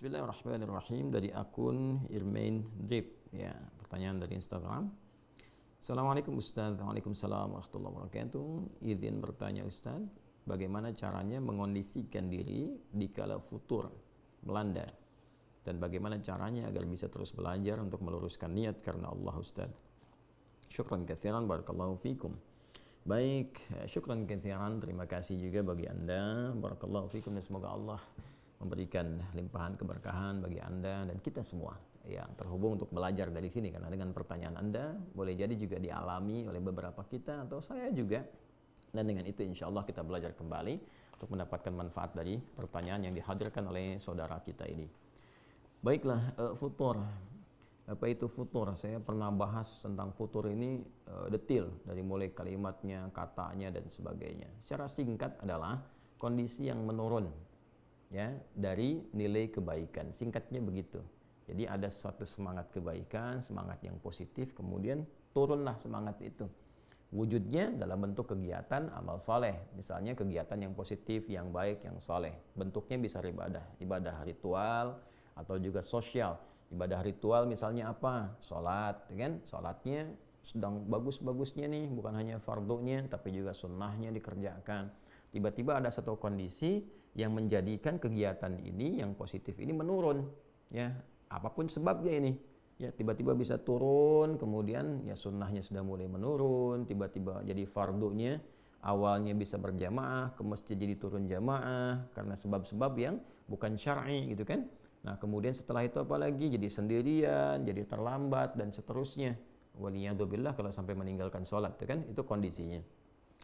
Bismillahirrahmanirrahim, dari akun Irmain Drip. Ya, pertanyaan dari Instagram. Assalamualaikum Ustaz. Waalaikumsalam warahmatullahi wabarakatuh. Izin bertanya Ustaz, bagaimana caranya mengondisikan diri di kala futur melanda, dan bagaimana caranya agar bisa terus belajar untuk meluruskan niat karena Allah Ustaz. Syukran katsiran, barakallahu fikum. Baik, syukran katsiran, terima kasih juga bagi Anda, barakallahu fikum, dan semoga Allah memberikan limpahan keberkahan bagi Anda dan kita semua yang terhubung untuk belajar dari sini, karena dengan pertanyaan Anda boleh jadi juga dialami oleh beberapa kita atau saya juga, dan dengan itu insya Allah kita belajar kembali untuk mendapatkan manfaat dari pertanyaan yang dihadirkan oleh saudara kita ini. Baiklah, futur. Apa itu futur? Saya pernah bahas tentang futur ini detail, dari mulai kalimatnya, katanya, dan sebagainya. Secara singkat adalah kondisi yang menurun, ya, dari nilai kebaikan. Singkatnya begitu. Jadi ada suatu semangat kebaikan, semangat yang positif, kemudian turunlah semangat itu. Wujudnya dalam bentuk kegiatan amal soleh, misalnya kegiatan yang positif, yang baik, yang soleh. Bentuknya bisa ibadah ritual atau juga sosial. Ibadah ritual misalnya apa? Sholat, kan? Sholatnya sedang bagus-bagusnya nih, bukan hanya fardunya, tapi juga sunnahnya dikerjakan. Tiba-tiba ada satu kondisi yang menjadikan kegiatan ini yang positif ini menurun, ya, apapun sebabnya ini, ya, tiba-tiba bisa turun, kemudian ya sunnahnya sudah mulai menurun, tiba-tiba jadi fardunya awalnya bisa berjamaah, ke masjid jadi turun jamaah karena sebab-sebab yang bukan syar'i gitu kan. Nah, kemudian setelah itu apalagi jadi sendirian, jadi terlambat dan seterusnya. Waliyadzubillah kalau sampai meninggalkan sholat, itu kan, itu kondisinya.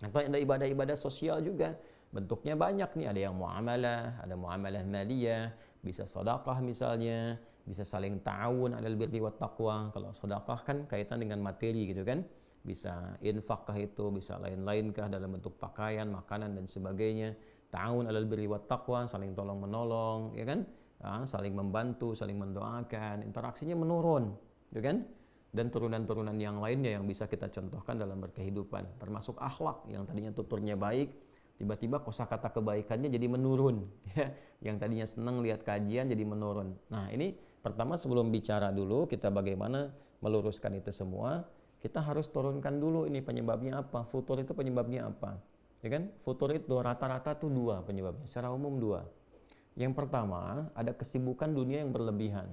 Atau ada ibadah-ibadah sosial juga, bentuknya banyak nih, ada yang muamalah, ada muamalah maliyah, bisa sedekah misalnya, bisa saling ta'awun 'alal birri wat taqwa. Kalau sedekah kan kaitan dengan materi gitu kan, bisa infak kah itu, bisa lain-lain kah dalam bentuk pakaian, makanan, dan sebagainya. Ta'awun 'alal birri wat taqwa, saling tolong menolong, ya kan, saling membantu, saling mendoakan, interaksinya menurun, gitu kan. Dan turunan-turunan yang lainnya yang bisa kita contohkan dalam berkehidupan, termasuk akhlak yang tadinya tuturnya baik, tiba-tiba kosakata kebaikannya jadi menurun, ya. Yang tadinya senang lihat kajian jadi menurun. Nah, ini pertama, sebelum bicara dulu kita bagaimana meluruskan itu semua, kita harus turunkan dulu ini penyebabnya apa, futur itu penyebabnya apa, ya kan. Futur itu rata-rata tuh dua penyebabnya, secara umum dua. Yang pertama, ada kesibukan dunia yang berlebihan.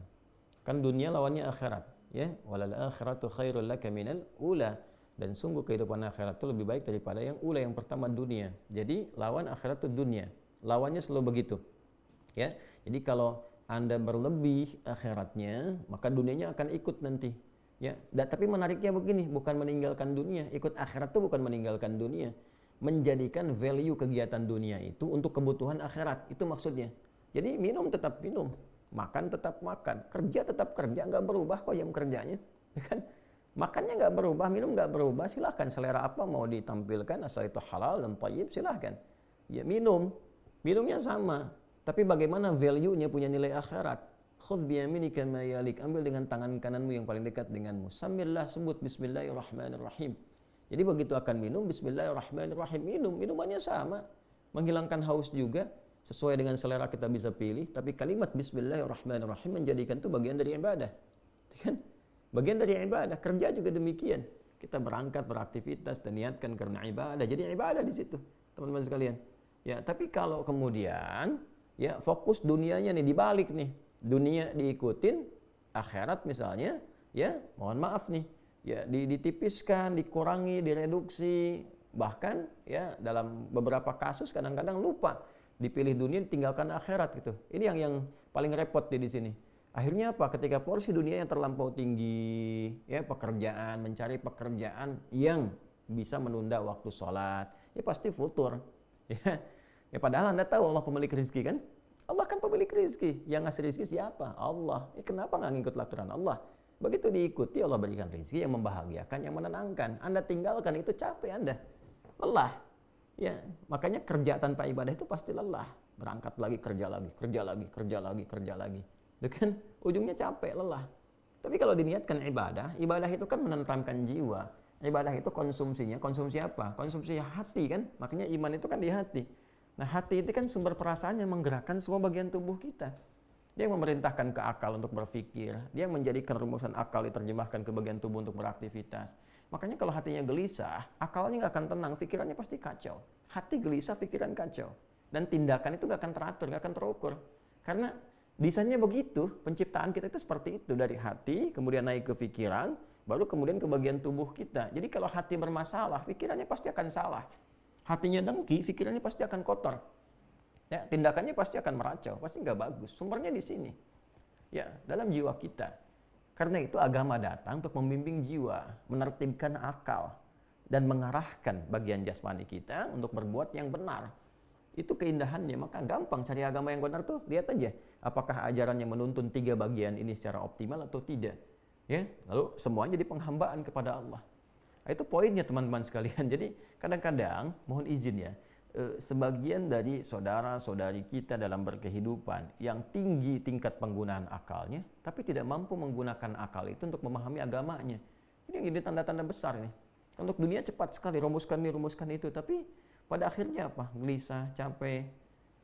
Kan dunia lawannya akhirat, ya, walal akhiratu khairul laka minal ula, dan sungguh kehidupan akhirat itu lebih baik daripada yang ula, yang pertama dunia. Jadi lawan akhirat itu dunia, lawannya selalu begitu, ya. Jadi kalau Anda berlebih akhiratnya, maka dunianya akan ikut nanti, ya. Tapi menariknya begini, bukan meninggalkan dunia, ikut akhirat itu bukan meninggalkan dunia, menjadikan value kegiatan dunia itu untuk kebutuhan akhirat, itu maksudnya. Jadi minum tetap minum, makan tetap makan, kerja tetap kerja, nggak berubah kok jam kerjanya, kan? Makannya nggak berubah, minum nggak berubah, silahkan selera apa mau ditampilkan, asal itu halal dan thayyib, silahkan. Ya, minumnya sama, tapi bagaimana value-nya, punya nilai akhirat. Khudh biyaminika ma yalik, ambil dengan tangan kananmu yang paling dekat denganmu. Sambillah, sebut bismillahirrahmanirrahim. Jadi begitu akan minum, bismillahirrahmanirrahim, minumannya sama, menghilangkan haus juga. Sesuai dengan selera kita bisa pilih, tapi kalimat bismillahirrahmanirrahim menjadikan itu bagian dari ibadah, kan? Bagian dari ibadah. Kerja juga demikian, kita berangkat beraktivitas dan niatkan karena ibadah, jadi ibadah di situ, teman-teman sekalian, ya. Tapi kalau kemudian, ya, fokus dunianya nih dibalik nih, dunia diikutin, akhirat misalnya, ya, mohon maaf nih, ya, ditipiskan, dikurangi, direduksi, bahkan, ya, dalam beberapa kasus kadang-kadang lupa, dipilih dunia, ditinggalkan akhirat gitu. Ini yang paling repot di sini. Akhirnya apa? Ketika porsi dunia yang terlampau tinggi, ya, pekerjaan, mencari pekerjaan yang bisa menunda waktu sholat, ya pasti futur, ya. Ya, padahal Anda tahu Allah pemilik rezeki, kan? Allah kan pemilik rezeki. Yang ngasih rezeki siapa? Allah. Kenapa nggak ngikut aturan Allah? Begitu diikuti, Allah berikan rezeki yang membahagiakan, yang menenangkan. Anda tinggalkan, itu capek Anda, lelah. Ya, makanya kerja tanpa ibadah itu pasti lelah. Berangkat lagi, kerja lagi, kerja lagi, kerja lagi, kerja lagi. Itu kan ujungnya capek, lelah. Tapi kalau diniatkan ibadah, ibadah itu kan menenteramkan jiwa. Ibadah itu konsumsinya, konsumsi apa? Konsumsi hati, kan? Makanya iman itu kan di hati. Nah, hati itu kan sumber perasaan yang menggerakkan semua bagian tubuh kita. Dia yang memerintahkan ke akal untuk berpikir. Dia yang menjadikan rumusan akal diterjemahkan ke bagian tubuh untuk beraktivitas. Makanya kalau hatinya gelisah, akalnya nggak akan tenang, pikirannya pasti kacau. Hati gelisah, pikiran kacau. Dan tindakan itu nggak akan teratur, nggak akan terukur. Karena desainnya begitu, penciptaan kita itu seperti itu. Dari hati, kemudian naik ke pikiran, baru kemudian ke bagian tubuh kita. Jadi kalau hati bermasalah, pikirannya pasti akan salah. Hatinya dengki, pikirannya pasti akan kotor. Ya, tindakannya pasti akan meracau, pasti nggak bagus. Sumbernya di sini, ya, dalam jiwa kita. Karena itu agama datang untuk membimbing jiwa, menertibkan akal, dan mengarahkan bagian jasmani kita untuk berbuat yang benar. Itu keindahannya. Maka gampang cari agama yang benar tuh. Lihat aja, apakah ajarannya menuntun 3 bagian ini secara optimal atau tidak. Ya, lalu semuanya jadi penghambaan kepada Allah. Nah, itu poinnya teman-teman sekalian. Jadi kadang-kadang mohon izin ya, sebagian dari saudara-saudari kita dalam berkehidupan yang tinggi tingkat penggunaan akalnya, tapi tidak mampu menggunakan akal itu untuk memahami agamanya. Ini yang jadi tanda-tanda besar nih. Untuk dunia cepat sekali, rumuskan ini, rumuskan itu, tapi pada akhirnya apa? Gelisah, capek.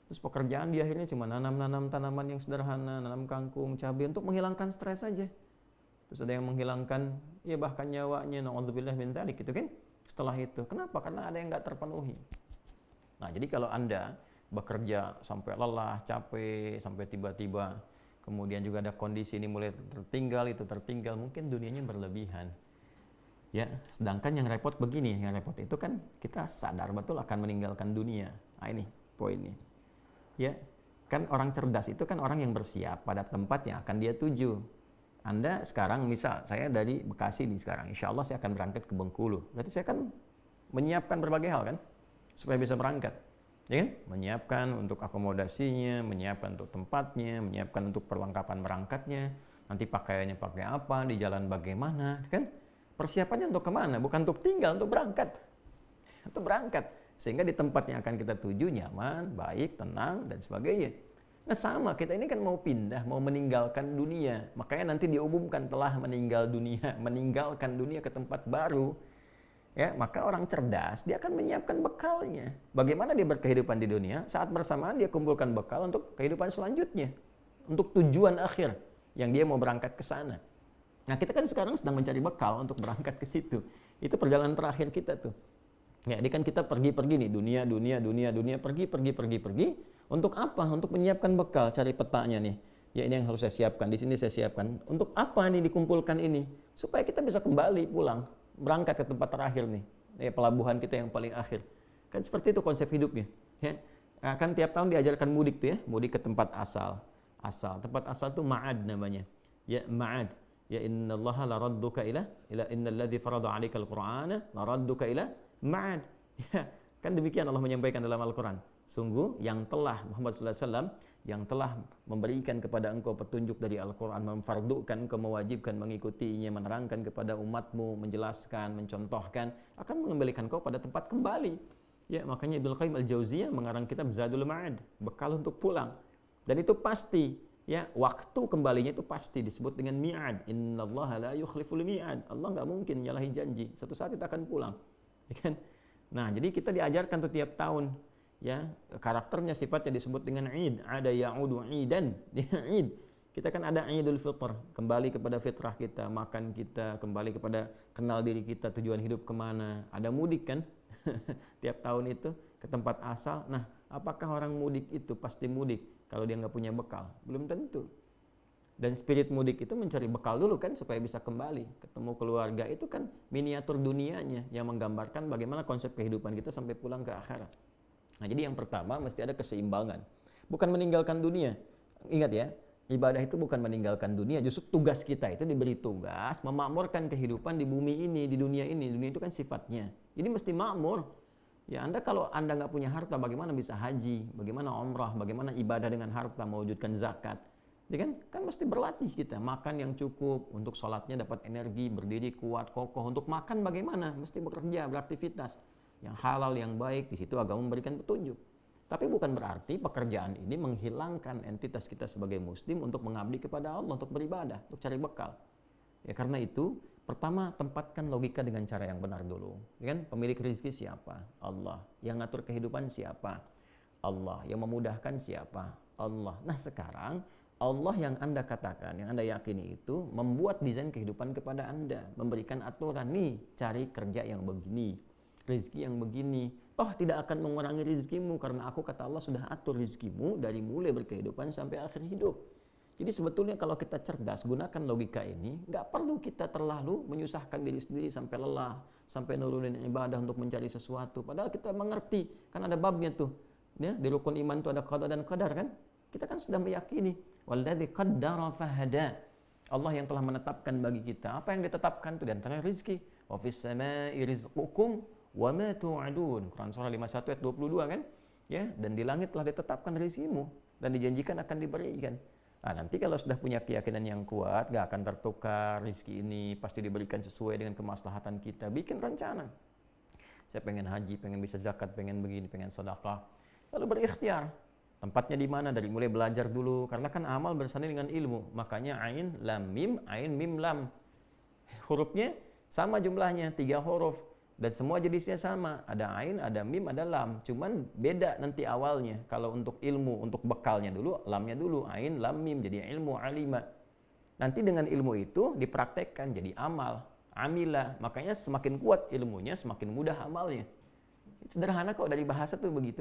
Terus pekerjaan di akhirnya cuma nanam-nanam tanaman yang sederhana, nanam kangkung, cabai untuk menghilangkan stres saja. Terus ada yang menghilangkan, ya bahkan nyawanya, na'udzubillah min dzalik gitu kan. Setelah itu, kenapa? Karena ada yang nggak terpenuhi. Nah, jadi kalau Anda bekerja sampai lelah, capek, sampai tiba-tiba kemudian juga ada kondisi ini mulai tertinggal, itu tertinggal, mungkin dunianya berlebihan. Ya, sedangkan yang repot begini, yang repot itu kan kita sadar betul akan meninggalkan dunia. Nah, ini poinnya. Ya, kan orang cerdas itu kan orang yang bersiap pada tempat yang akan dia tuju. Anda sekarang, misal saya dari Bekasi nih sekarang, insya Allah saya akan berangkat ke Bengkulu. Berarti saya kan menyiapkan berbagai hal kan, supaya bisa berangkat. Ya kan? Menyiapkan untuk akomodasinya, menyiapkan untuk tempatnya, menyiapkan untuk perlengkapan berangkatnya, nanti pakaiannya pakai apa, di jalan bagaimana, kan? Persiapannya untuk kemana? Bukan untuk tinggal, untuk berangkat. Untuk berangkat. Sehingga di tempat yang akan kita tuju nyaman, baik, tenang, dan sebagainya. Nah sama, kita ini kan mau pindah, mau meninggalkan dunia. Makanya nanti diumumkan telah meninggalkan dunia ke tempat baru. Ya, maka orang cerdas, dia akan menyiapkan bekalnya. Bagaimana dia berkehidupan di dunia, saat bersamaan dia kumpulkan bekal untuk kehidupan selanjutnya. Untuk tujuan akhir, yang dia mau berangkat ke sana. Nah kita kan sekarang sedang mencari bekal untuk berangkat ke situ. Itu perjalanan terakhir kita tuh. Ya, ini kan kita pergi-pergi nih, dunia, pergi. Untuk apa? Untuk menyiapkan bekal, cari petanya nih. Ya ini yang harus saya siapkan, di sini saya siapkan. Untuk apa nih dikumpulkan ini? Supaya kita bisa kembali pulang, berangkat ke tempat terakhir nih. Ya, pelabuhan kita yang paling akhir. Kan seperti itu konsep hidupnya. Ya. Nah, kan tiap tahun diajarkan mudik tuh ya, mudik ke tempat asal. Tempat asal itu ma'ad namanya. Ya, ma'ad. Ya innallaha laradduka ila innalladzi farada 'alaikal qur'ana laradduka ila ma'ad. Ya, kan demikian Allah menyampaikan dalam Al-Qur'an. Sungguh yang telah Muhammad sallallahu alaihi wasallam yang telah memberikan kepada engkau petunjuk dari Al-Qur'an, memfardukan engkau, mewajibkan mengikutinya, menerangkan kepada umatmu, menjelaskan, mencontohkan, akan mengembalikan engkau pada tempat kembali. Ya, makanya Ibnu Qayyim Al-Jauziyah mengarang kitab Zadul Ma'ad, bekal untuk pulang. Dan itu pasti, ya, waktu kembalinya itu pasti disebut dengan mi'ad. Innallaha la yukhliful mi'ad. Allah nggak mungkin nyalahi janji. Satu saat kita akan pulang. Ya kan? Nah, jadi kita diajarkan tuh tiap tahun, ya, karakternya sifatnya disebut dengan id, ada ya'udu idan, id. Kita kan ada Idul Fitr, kembali kepada fitrah kita, makan kita, kembali kepada kenal diri kita, tujuan hidup kemana. Ada mudik kan, tiap tahun itu ke tempat asal. Nah, apakah orang mudik itu pasti mudik kalau dia nggak punya bekal? Belum tentu. Dan spirit mudik itu mencari bekal dulu kan supaya bisa kembali ketemu keluarga. Itu kan miniatur dunianya yang menggambarkan bagaimana konsep kehidupan kita sampai pulang ke akhirat. Nah, jadi yang pertama mesti ada keseimbangan. Bukan meninggalkan dunia. Ingat ya, ibadah itu bukan meninggalkan dunia. Justru tugas kita itu diberi tugas memakmurkan kehidupan di bumi ini, di dunia ini. Dunia itu kan sifatnya. Jadi mesti makmur. Ya, kalau Anda nggak punya harta, bagaimana bisa haji? Bagaimana umrah? Bagaimana ibadah dengan harta, mewujudkan zakat? Ya kan mesti berlatih kita, makan yang cukup, untuk sholatnya dapat energi, berdiri kuat, kokoh. Untuk makan bagaimana? Mesti bekerja, beraktivitas. Yang halal, yang baik, di situ agama memberikan petunjuk. Tapi bukan berarti pekerjaan ini menghilangkan entitas kita sebagai muslim untuk mengabdi kepada Allah, untuk beribadah, untuk cari bekal. Ya, karena itu, pertama tempatkan logika dengan cara yang benar dulu. Ya kan? Pemilik rezeki siapa? Allah. Yang ngatur kehidupan siapa? Allah. Yang memudahkan siapa? Allah. Nah sekarang, Allah yang Anda katakan, yang Anda yakini itu membuat desain kehidupan kepada Anda, memberikan aturan nih, cari kerja yang begini, rezeki yang begini. Toh tidak akan mengurangi rezekimu karena aku kata Allah sudah atur rezekimu dari mulai berkehidupan sampai akhir hidup. Jadi sebetulnya kalau kita cerdas gunakan logika ini, nggak perlu kita terlalu menyusahkan diri sendiri sampai lelah, sampai nurunin ibadah untuk mencari sesuatu. Padahal kita mengerti, kan ada babnya tuh. Ya, di rukun iman itu ada qada dan qadar kan? Kita kan sudah meyakini walladzi qaddara fahada. Allah yang telah menetapkan bagi kita apa yang ditetapkan itu di antara rezeki. Wa fis samai rizqukum wa ma tu'adun. Quran surah 51 ayat 22 kan? Ya, dan di langit telah ditetapkan rezekimu dan dijanjikan akan diberikan. Nah, nanti kalau sudah punya keyakinan yang kuat, gak akan tertukar rezeki ini, pasti diberikan sesuai dengan kemaslahatan kita. Bikin rencana. Saya pengen haji, pengen bisa zakat, pengen begini, pengen sedekah. Lalu berikhtiar. Tempatnya di mana? Dari mulai belajar dulu. Karena kan amal bersanding dengan ilmu. Makanya ain, lam, mim, lam. Hurufnya sama jumlahnya, 3 huruf. Dan semua jenisnya sama. Ada ain, ada mim, ada lam. Cuman beda nanti awalnya. Kalau untuk ilmu, untuk bekalnya dulu, lamnya dulu. Ain, lam, mim. Jadi ilmu, alima. Nanti dengan ilmu itu dipraktekkan jadi amal. Amilah. Makanya semakin kuat ilmunya, semakin mudah amalnya. Sederhana kok, dari bahasa tuh begitu.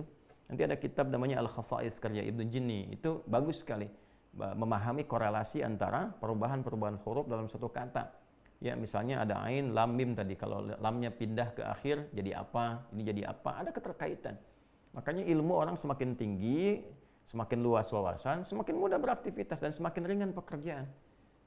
Nanti ada kitab namanya Al-Khasa'is karya Ibnu Jinni. Itu bagus sekali memahami korelasi antara perubahan-perubahan huruf dalam satu kata. Ya, misalnya ada ain, lam, mim tadi. Kalau lamnya pindah ke akhir jadi apa? Ini jadi apa? Ada keterkaitan. Makanya ilmu orang semakin tinggi, semakin luas wawasan, semakin mudah beraktivitas dan semakin ringan pekerjaan.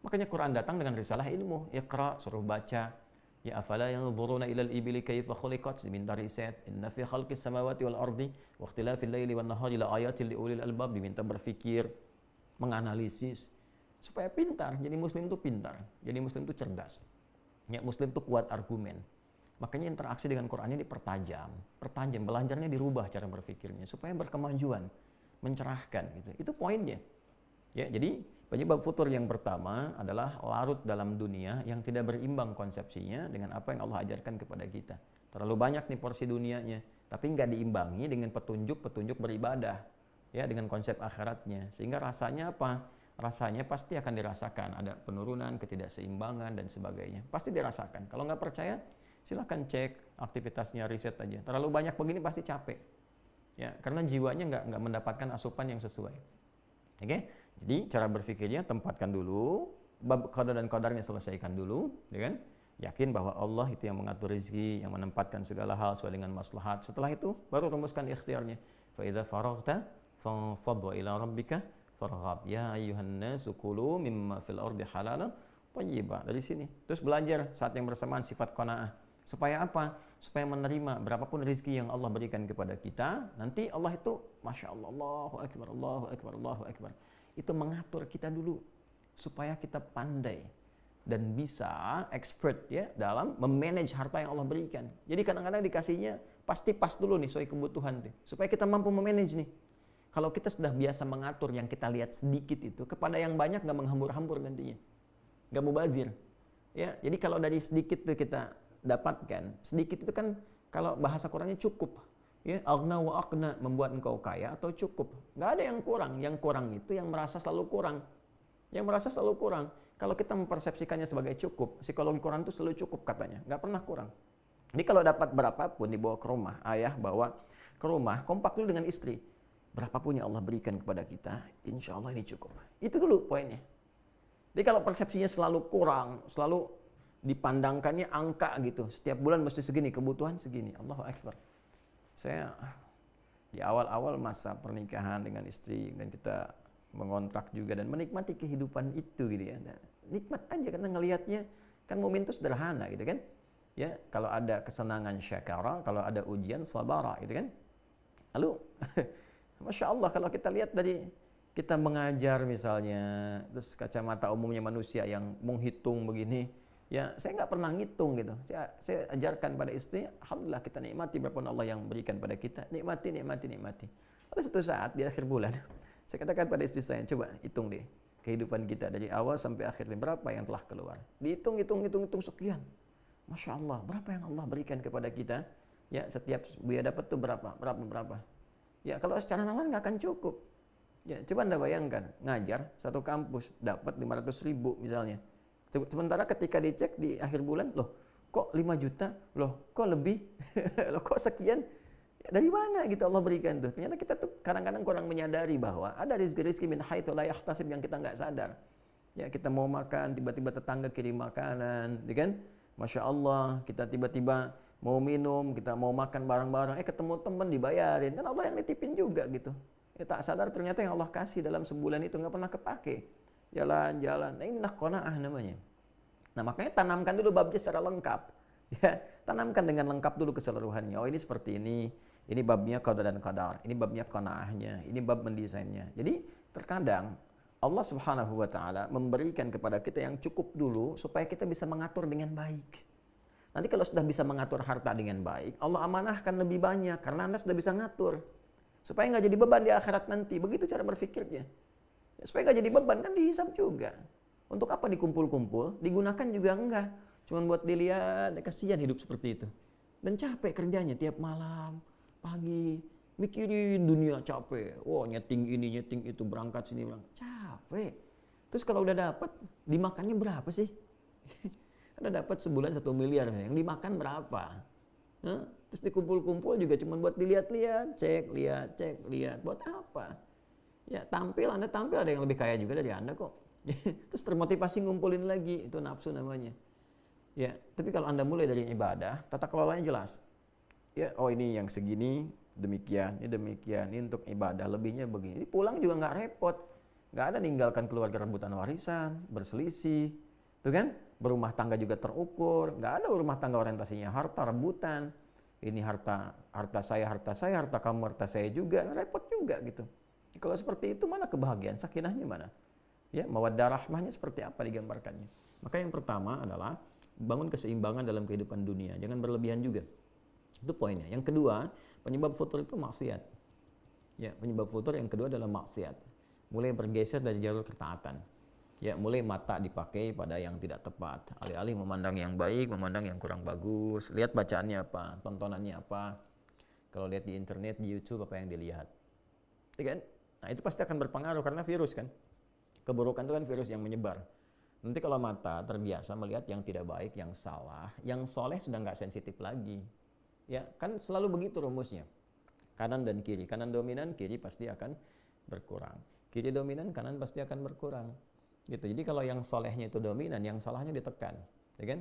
Makanya Quran datang dengan risalah ilmu. Iqra, suruh baca. Ya afala yanzuruna ilal ibili kaifa khuliqat, diminta riset. Inna fi khalqis samawati wal ardi wa ikhtilafil laili wan nahari la ayatil liulil albab, diminta berpikir, menganalisis supaya pintar. Jadi muslim itu pintar, jadi muslim itu cerdas. Ya, muslim itu kuat argumen. Makanya interaksi dengan Qurannya dipertajam, belajarnya dirubah cara berpikirnya supaya berkemajuan, mencerahkan gitu. Itu poinnya. Ya, jadi penyebab futur yang pertama adalah larut dalam dunia yang tidak berimbang konsepsinya dengan apa yang Allah ajarkan kepada kita. Terlalu banyak nih porsi dunianya, tapi nggak diimbangi dengan petunjuk-petunjuk beribadah, ya, dengan konsep akhiratnya. Sehingga rasanya apa? Rasanya pasti akan dirasakan. Ada penurunan, ketidakseimbangan, dan sebagainya. Pasti dirasakan. Kalau nggak percaya, silahkan cek aktivitasnya, riset aja. Terlalu banyak begini pasti capek. Ya, karena jiwanya nggak mendapatkan asupan yang sesuai. Oke? Jadi cara berpikirnya tempatkan dulu, bab qada dan qadarnya selesaikan dulu, ya kan? Yakin bahwa Allah itu yang mengatur rezeki, yang menempatkan segala hal sesuai dengan maslahat. Setelah itu baru rumuskan ikhtiarnya. Fa idza faraghta fansab wa ila rabbika farghab. Ya ayyuhan nasu kulu mimma fil ardi halalan thayyiba. Dari sini. Terus belajar saat yang bersamaan sifat qanaah. Supaya apa? Supaya menerima berapapun rezeki yang Allah berikan kepada kita. Nanti Allah itu Masya Allah, Allahu Akbar, Allahu Akbar, Allahu Akbar. Itu mengatur kita dulu supaya kita pandai dan bisa expert ya dalam memanage harta yang Allah berikan. Jadi kadang-kadang dikasihnya pasti pas dulu nih sesuai kebutuhan deh, supaya kita mampu memanage nih. Kalau kita sudah biasa mengatur yang kita lihat sedikit itu kepada yang banyak, nggak menghambur-hambur nantinya, nggak mubazir. Ya, jadi kalau dari sedikit tuh kita dapatkan, sedikit itu kan kalau bahasa Qurannya cukup. Ya, aghna wa aqna, membuat engkau kaya atau cukup. Nggak ada yang kurang. Yang kurang itu yang merasa selalu kurang. Yang merasa selalu kurang. Kalau kita mempersepsikannya sebagai cukup, psikologi Quran itu selalu cukup katanya. Nggak pernah kurang. Jadi kalau dapat berapapun dibawa ke rumah, ayah bawa ke rumah, kompak dulu dengan istri. Berapapun yang Allah berikan kepada kita, insya Allah ini cukup. Itu dulu poinnya. Jadi kalau persepsinya selalu kurang, selalu dipandangkannya angka gitu. Setiap bulan mesti segini, kebutuhan segini. Allahu Akbar. Saya di awal-awal masa pernikahan dengan istri dan kita mengontrak juga dan menikmati kehidupan itu gitu ya. Dan nikmat aja karena ngelihatnya kan mukmin itu sederhana gitu kan. Ya, kalau ada kesenangan syakara, kalau ada ujian sabara gitu kan. Lalu Masya Allah kalau kita lihat dari kita mengajar misalnya, terus kacamata umumnya manusia yang menghitung begini, ya saya nggak pernah ngitung gitu. Saya ajarkan pada istri, alhamdulillah kita nikmati berapa Allah yang berikan pada kita, nikmati. Lalu suatu saat di akhir bulan, saya katakan pada istri saya, coba hitung deh kehidupan kita dari awal sampai akhir berapa yang telah keluar. Dihitung sekian. Masya Allah, berapa yang Allah berikan kepada kita? Ya setiap buaya dapat tuh berapa. Ya kalau secara nalar nggak akan cukup. Ya, coba Anda bayangkan, ngajar satu kampus dapat 500.000 misalnya. Sementara ketika dicek di akhir bulan, loh kok 5 juta, loh kok lebih, loh kok sekian, ya, dari mana gitu Allah berikan tuh. Ternyata kita tuh kadang-kadang kurang menyadari bahwa ada rizki-rizki min haitsu la yahtasib yang kita nggak sadar. Ya, kita mau makan, tiba-tiba tetangga kirim makanan, ya kan? Masya Allah, kita tiba-tiba mau minum, kita mau makan bareng-bareng, ketemu temen dibayarin, kan Allah yang nitipin juga gitu. Ya, tak sadar ternyata yang Allah kasih dalam sebulan itu nggak pernah kepake. Jalan-jalan, nah, ini qanaah namanya. Nah, makanya tanamkan dulu babnya secara lengkap. Ya, tanamkan dengan lengkap dulu keseluruhannya. Oh, ini seperti ini babnya qada dan qadar, ini babnya qanaahnya, ini bab mendesainnya. Jadi terkadang Allah Subhanahu wa taala memberikan kepada kita yang cukup dulu supaya kita bisa mengatur dengan baik. Nanti kalau sudah bisa mengatur harta dengan baik, Allah amanahkan lebih banyak karena Anda sudah bisa ngatur. Supaya nggak jadi beban di akhirat nanti. Begitu cara berpikirnya. Ya, supaya nggak jadi beban, kan dihisab juga. Untuk apa dikumpul-kumpul? Digunakan juga enggak. Cuman buat dilihat, kasihan hidup seperti itu. Dan capek kerjanya tiap malam, pagi, mikirin dunia capek. Oh, nyeting ini, nyeting itu, berangkat sini, berangkat. Capek. Terus kalau udah dapat, dimakannya berapa sih? Ada dapat sebulan 1 miliar, yang dimakan berapa? Hah? Terus dikumpul-kumpul juga cuma buat dilihat-lihat, cek, lihat. Buat apa? Ya, Anda tampil ada yang lebih kaya juga dari Anda kok. Terus termotivasi ngumpulin lagi, itu nafsu namanya. Ya, tapi kalau Anda mulai dari ibadah, tata kelolanya jelas. Ya, oh ini yang segini, demikian, ini untuk ibadah, lebihnya begini. Pulang juga nggak repot. Nggak ada ninggalkan keluarga rebutan warisan, berselisih. Tuh kan? Berumah tangga juga terukur. Nggak ada rumah tangga orientasinya harta, rebutan. Ini harta saya, harta kamu, harta saya juga, repot juga gitu. Kalau seperti itu mana kebahagiaan, sakinahnya mana? Ya, mawaddah rahmahnya seperti apa digambarkannya? Maka yang pertama adalah bangun keseimbangan dalam kehidupan dunia, jangan berlebihan juga. Itu poinnya. Yang kedua, penyebab futur itu maksiat. Ya, penyebab futur yang kedua adalah maksiat. Mulai bergeser dari jalur ketaatan. Ya, mulai mata dipakai pada yang tidak tepat. Alih-alih memandang yang baik, memandang yang kurang bagus. Lihat bacaannya apa, tontonannya apa. Kalau lihat di internet, di YouTube, apa yang dilihat. Ya kan? Nah, itu pasti akan berpengaruh karena virus kan. Keburukan itu kan virus yang menyebar. Nanti kalau mata terbiasa melihat yang tidak baik, yang salah, yang soleh sudah nggak sensitif lagi. Ya, kan selalu begitu rumusnya. Kanan dan kiri. Kanan dominan, kiri pasti akan berkurang. Kiri dominan, kanan pasti akan berkurang. Gitu. Jadi kalau yang solehnya itu dominan, yang salahnya ditekan, ya kan?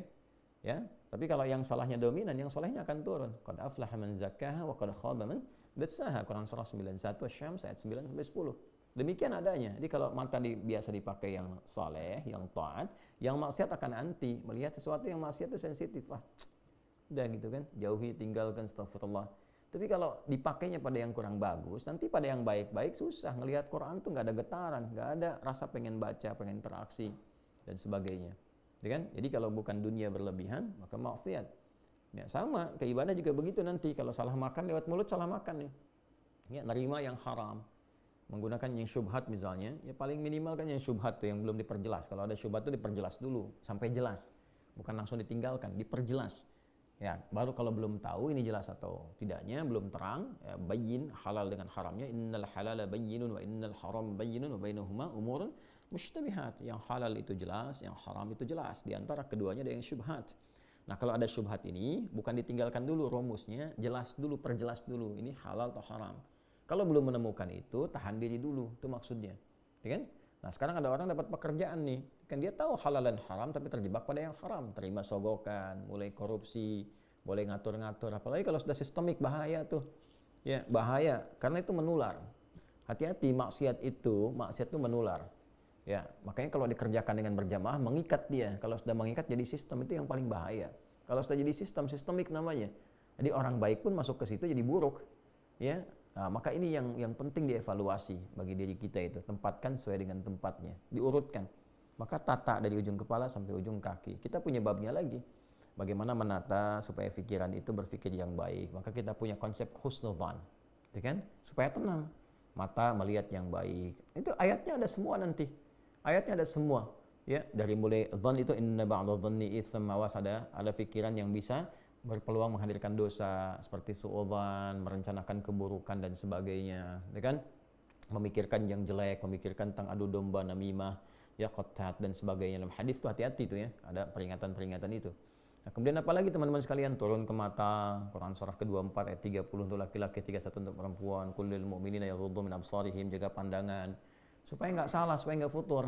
Ya. Tapi kalau yang salahnya dominan, yang solehnya akan turun. Qad aflaha man zakkaha wa qad khaba man dassaha. Quran surah 91 Asy-Syams ayat 9 sampai 10. Demikian adanya. Jadi kalau mata biasa dipakai yang soleh, yang taat, yang maksiat akan anti. Melihat sesuatu yang maksiat itu sensitif. Udah gitu kan? Jauhi, tinggalkan, astagfirullah. Tapi kalau dipakainya pada yang kurang bagus, nanti pada yang baik-baik susah. Ngelihat Quran tuh nggak ada getaran, nggak ada rasa pengen baca, pengen interaksi, dan sebagainya. Ya kan? Jadi kalau bukan dunia berlebihan, maka maksiat. Ya, sama, ke ibadah juga begitu nanti. Kalau salah makan lewat mulut, salah makan nih. Ya, nerima yang haram. Menggunakan yang syubhat misalnya, ya paling minimal kan yang syubhat tuh yang belum diperjelas. Kalau ada syubhat tuh diperjelas dulu, sampai jelas. Bukan langsung ditinggalkan, diperjelas. Ya, baru kalau belum tahu ini jelas atau tidaknya, belum terang, ya, bayyin halal dengan haramnya. Innal halala bayyinun wa innal haram bayyinun wa bainahuma umurun mushtabihat. Yang halal itu jelas, yang haram itu jelas. Di antara keduanya ada yang syubhat. Nah, kalau ada syubhat ini, bukan ditinggalkan dulu rumusnya, jelas dulu, perjelas dulu, ini halal atau haram. Kalau belum menemukan itu, tahan diri dulu, itu maksudnya. Ya kan? Nah, sekarang ada orang dapat pekerjaan nih, kan dia tahu halal dan haram tapi terjebak pada yang haram, terima sogokan, mulai korupsi, boleh ngatur-ngatur, apalagi kalau sudah sistemik, bahaya tuh. Ya, bahaya karena itu menular. Hati-hati, maksiat itu menular. Ya, makanya kalau dikerjakan dengan berjamaah mengikat dia. Kalau sudah mengikat jadi sistem, itu yang paling bahaya. Kalau sudah jadi sistemik namanya. Jadi orang baik pun masuk ke situ jadi buruk. Ya. Nah, maka ini yang penting dievaluasi bagi diri kita itu, tempatkan sesuai dengan tempatnya, diurutkan. Maka tata dari ujung kepala sampai ujung kaki. Kita punya babnya lagi. Bagaimana menata supaya pikiran itu berpikir yang baik. Maka kita punya konsep husnudzan, gitu kan? Supaya tenang. Mata melihat yang baik. Itu ayatnya ada semua nanti. Ayatnya ada semua. Ya, dari mulai dzan itu inna ba'dadh dhanni itsam, awas ada pikiran yang bisa berpeluang menghadirkan dosa seperti suudzon, merencanakan keburukan dan sebagainya, ya kan? memikirkan yang jelek, memikirkan tentang adu domba, namimah, ya qatat dan sebagainya. Dalam hadis tuh hati-hati tuh ya, ada peringatan-peringatan itu. Nah, kemudian apalagi teman-teman sekalian, turun ke mata, Quran surah ke-24 ayat 30 untuk laki-laki, 31 untuk perempuan, kullil mu'minina yaghuddu min absarihim, jaga pandangan supaya nggak salah, supaya nggak futur.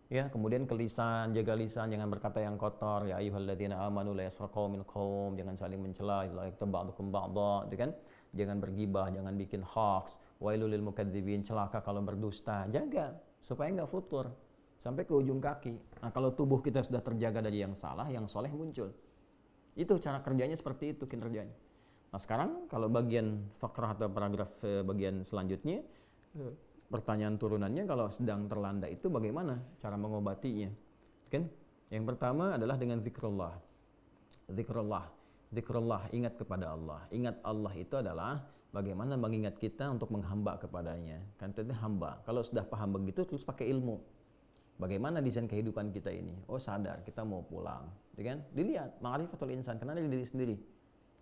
Ya, kemudian ke lisan, jaga lisan, jangan berkata yang kotor. Ya ayyuhalladzina amanu la yasraqu min qaum, jangan saling mencela, la yaktab ba'dukum ba'dha, gitu kan? Jangan bergibah, jangan bikin hoax. Wailul lil mukadzibin, celaka kalau berdusta. Jaga supaya nggak futur sampai ke ujung kaki. Nah, kalau tubuh kita sudah terjaga dari yang salah, yang soleh muncul. Itu cara kerjanya, seperti itu kinerjanya. Nah, sekarang kalau bagian fakrah atau paragraf bagian selanjutnya, pertanyaan turunannya, kalau sedang terlanda itu bagaimana cara mengobatinya? Kan? Yang pertama adalah dengan zikrullah. Zikrullah, ingat kepada Allah. Ingat Allah itu adalah bagaimana mengingat kita untuk menghamba kepadanya. Kan itu hamba. Kalau sudah paham begitu, terus pakai ilmu. Bagaimana desain kehidupan kita ini? Oh, sadar kita mau pulang, kan? Dilihat ma'rifatul insan, kenal diri sendiri.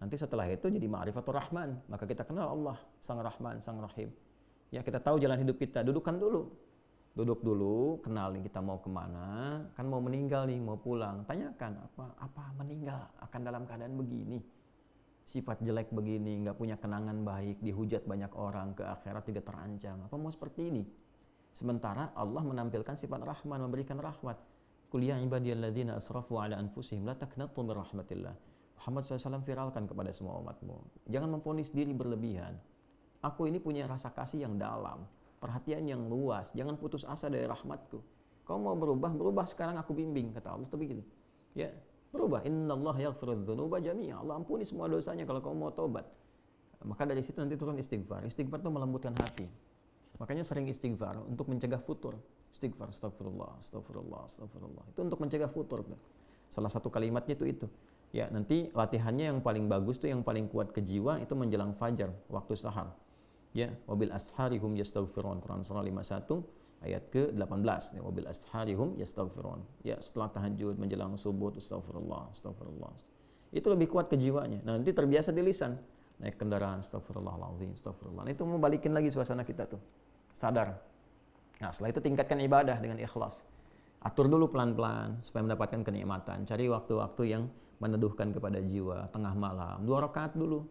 Nanti setelah itu jadi ma'rifatul rahman, maka kita kenal Allah, sang Rahman, sang Rahim. Ya, kita tahu jalan hidup kita, duduk dulu, kenal nih kita mau kemana, kan mau meninggal nih, mau pulang, tanyakan apa meninggal akan dalam keadaan begini, sifat jelek begini, nggak punya kenangan baik, dihujat banyak orang, ke akhirat juga terancam, apa mau seperti ini? Sementara Allah menampilkan sifat rahman, memberikan rahmat. Qul ya ibadiyalladzina asrafu ala anfusihim la taqnatu min rahmatillah. Muhammad SAW viralkan kepada semua umatmu, jangan memvonis diri berlebihan. Aku ini punya rasa kasih yang dalam, perhatian yang luas, jangan putus asa dari rahmatku. Kau mau berubah sekarang aku bimbing, kata Allah, itu begitu. Ya, berubah. Innallaha yaghfirudz dzunuba jami'a. Allah ampuni semua dosanya kalau kau mau tobat. Maka dari situ nanti turun istighfar. Istighfar itu melembutkan hati. Makanya sering istighfar untuk mencegah futur. Istighfar, astagfirullah. Itu untuk mencegah futur. Salah satu kalimatnya itu. Ya, nanti latihannya yang paling bagus tuh, yang paling kuat ke jiwa itu menjelang fajar, waktu sahar. Ya, wabil asharihum yastaghfirun, Quran surah 51 ayat ke-18. Ya, wabil asharihum yastaghfirun. Ya, setelah tahajud menjelang subuh, astagfirullah. Itu lebih kuat ke jiwanya. Nah, nanti terbiasa di lisan. Naik kendaraan, astagfirullahaladzim. Nah, itu mau balikin lagi suasana kita tuh. Sadar. Nah, setelah itu tingkatkan ibadah dengan ikhlas. Atur dulu pelan-pelan supaya mendapatkan kenikmatan. Cari waktu-waktu yang meneduhkan kepada jiwa, tengah malam, 2 rakaat dulu.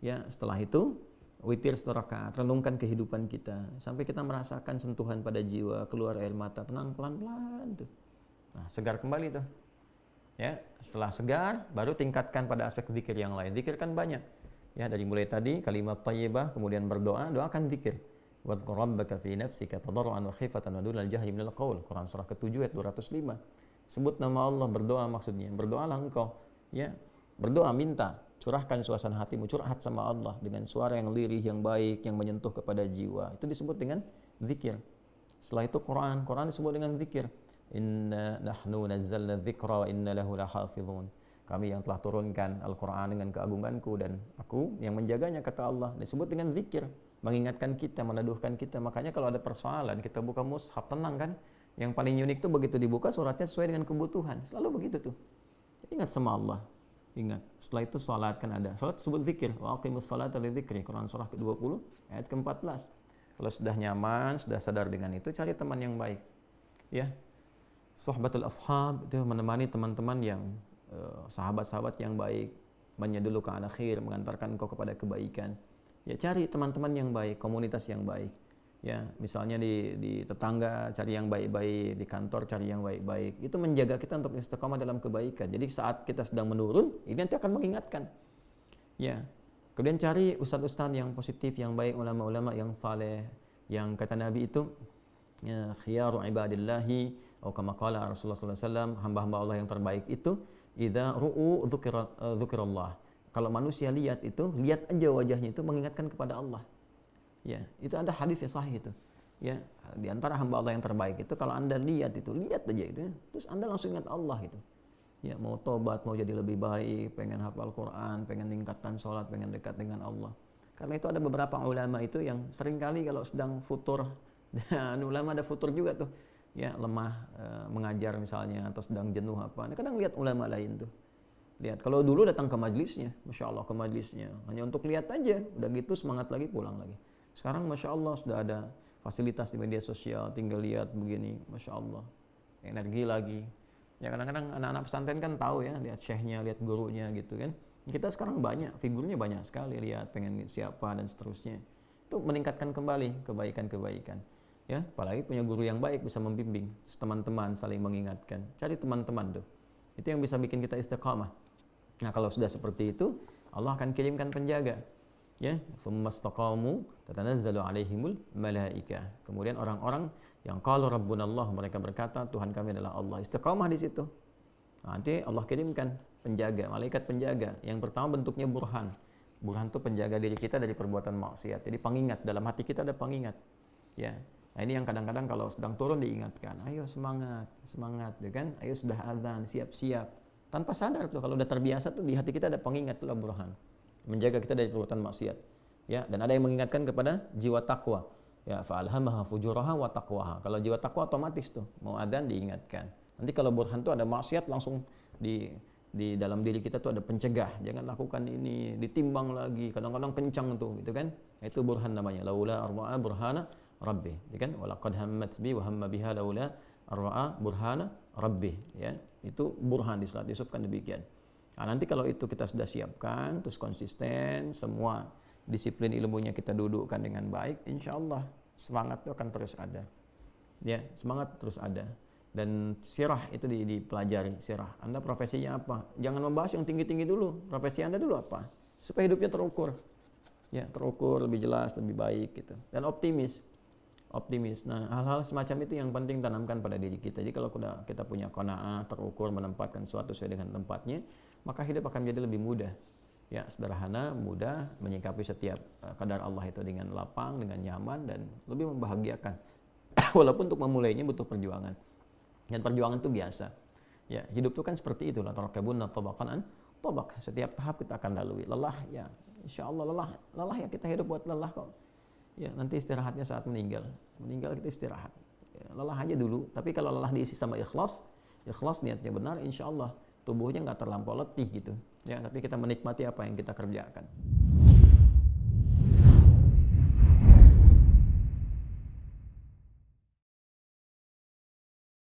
Ya, setelah itu witir 1 rakaat, renungkan kehidupan kita sampai kita merasakan sentuhan pada jiwa, keluar air mata, tenang pelan-pelan tuh. Nah, segar kembali tuh. Ya, setelah segar baru tingkatkan pada aspek zikir yang lain. Zikir kan banyak. Ya, dari mulai tadi kalimat thayyibah, kemudian berdoa, doakan zikir. Wadhkur rabbaka fi nafsika tadarruan wa khifatan wa dunal jahri minal qaul. Quran surah ke-7 ayat 205. Sebut nama Allah, berdoa maksudnya. Berdoalah engkau, ya. Berdoa, minta, curahkan suasana hatimu, curhat sama Allah dengan suara yang lirih, yang baik, yang menyentuh kepada jiwa. Itu disebut dengan zikir. Setelah itu Quran disebut dengan zikir. Inna nahnu nazzalna dzikra wa inna lahu lahafizun. Kami yang telah turunkan Al-Quran dengan keagunganku dan aku yang menjaganya, kata Allah. Disebut dengan zikir, mengingatkan kita, meneduhkan kita. Makanya kalau ada persoalan, kita buka mushaf, tenang kan? Yang paling unik tuh begitu dibuka suratnya sesuai dengan kebutuhan. Selalu begitu tuh. Ingat sama Allah. Ingat. Setelah itu salat kan ada. Salat disebut zikir. Wa aqimus salata lidzikri. Quran surah ke-20 ayat ke-14. Kalau sudah nyaman, sudah sadar dengan itu, cari teman yang baik. Ya. Suhbatul ashab itu menemani teman-teman yang sahabat-sahabat yang baik, menyedulu ke akhir, mengantarkan engkau kepada kebaikan. Ya, cari teman-teman yang baik, komunitas yang baik. Ya, misalnya di tetangga cari yang baik-baik, di kantor cari yang baik-baik. Itu menjaga kita untuk istiqamah dalam kebaikan. Jadi saat kita sedang menurun, ini nanti akan mengingatkan. Ya. Kemudian cari ustaz-ustaz yang positif, yang baik, ulama-ulama yang saleh, yang kata Nabi itu ya, khiyaru ibadillahi atau kama qala Rasulullah sallallahu alaihi wasallam, hamba-hamba Allah yang terbaik itu idza ru'u dzukirallah. Kalau manusia lihat itu, lihat aja wajahnya itu mengingatkan kepada Allah. Ya, itu ada hadis yang sahih itu. Ya, di antara hamba Allah yang terbaik itu kalau Anda lihat itu, lihat aja itu, terus Anda langsung ingat Allah itu. Ya, mau tobat, mau jadi lebih baik, pengen hafal Quran, pengen tingkatkan sholat, pengen dekat dengan Allah. Karena itu ada beberapa ulama itu yang seringkali kalau sedang futur, dan ulama ada futur juga tuh, ya lemah mengajar misalnya, atau sedang jenuh apa. Kadang lihat ulama lain tuh. Lihat, kalau dulu datang ke majlisnya, Masya Allah ke majlisnya, hanya untuk lihat aja, udah gitu semangat lagi pulang lagi. Sekarang Masya Allah sudah ada fasilitas di media sosial, tinggal lihat begini, Masya Allah, energi lagi. Ya kadang-kadang anak-anak pesantren kan tahu ya, lihat syekhnya, lihat gurunya gitu kan. Kita sekarang banyak, figurnya banyak sekali, lihat pengen siapa dan seterusnya. Itu meningkatkan kembali kebaikan-kebaikan. Ya, apalagi punya guru yang baik bisa membimbing, teman-teman saling mengingatkan. Cari teman-teman tuh. Itu yang bisa bikin kita istiqamah. Nah, kalau sudah seperti itu, Allah akan kirimkan penjaga. Ya, fammastaqamu tatanazzalu alaihimul malaikah. Kemudian orang-orang yang qalu rabbunallah, mereka berkata Tuhan kami adalah Allah. Istiqamah di situ. Nanti Allah kirimkan penjaga, malaikat penjaga. Yang pertama bentuknya burhan. Burhan itu penjaga diri kita dari perbuatan maksiat. Jadi pengingat, dalam hati kita ada pengingat. Ya. Nah, ini yang kadang-kadang kalau sedang turun diingatkan, ayo semangat, semangat, ya kan? Ayo sudah azan, siap-siap. Tanpa sadar tuh, kalau udah terbiasa tuh di hati kita ada pengingat, itulah burhan. Menjaga kita dari perbuatan maksiat. Ya, dan ada yang mengingatkan kepada jiwa takwa. Ya, fa'alhamaha fujuraha wa taqwaha. Kalau jiwa takwa otomatis tuh, mau adzan diingatkan. Nanti kalau burhan tuh ada maksiat langsung di dalam diri kita tuh ada pencegah. Jangan lakukan ini, ditimbang lagi. Kadang-kadang kencang tuh, gitu kan? Itu burhan namanya. Laula arwa'a burhana rabbih, ya kan? Walaqad hammat bi wa hamma biha laula arwa'a burhana rabbih, ya. Itu burhan di surat Yusuf kan demikian. Nah, nanti kalau itu kita sudah siapkan, terus konsisten, semua disiplin ilmunya kita dudukkan dengan baik, insya Allah semangat itu akan terus ada. Ya, semangat terus ada. Dan sirah itu dipelajari, sirah. Anda profesinya apa? Jangan membahas yang tinggi-tinggi dulu. Profesi Anda dulu apa? Supaya hidupnya terukur. Ya, terukur, lebih jelas, lebih baik gitu. Dan optimis. Optimis. Nah, hal-hal semacam itu yang penting tanamkan pada diri kita. Jadi kalau kita punya qanaah, terukur, menempatkan sesuatu sesuai dengan tempatnya, maka hidup akan menjadi lebih mudah. Ya, sederhana, mudah, menyikapi setiap kadar Allah itu dengan lapang, dengan nyaman, dan lebih membahagiakan. Walaupun untuk memulainya butuh perjuangan. Dan perjuangan itu biasa. Ya, hidup itu kan seperti itu. La tarakabunna tabaqan an tabaq. Setiap tahap kita akan lalui. Lelah, ya, insya Allah lelah ya, kita hidup buat lelah kok. Ya, nanti istirahatnya saat meninggal. Meninggal kita istirahat. Ya, lelah aja dulu. Tapi kalau lelah diisi sama ikhlas niatnya benar, insya Allah tubuhnya nggak terlampau letih gitu. Ya, tapi kita menikmati apa yang kita kerjakan.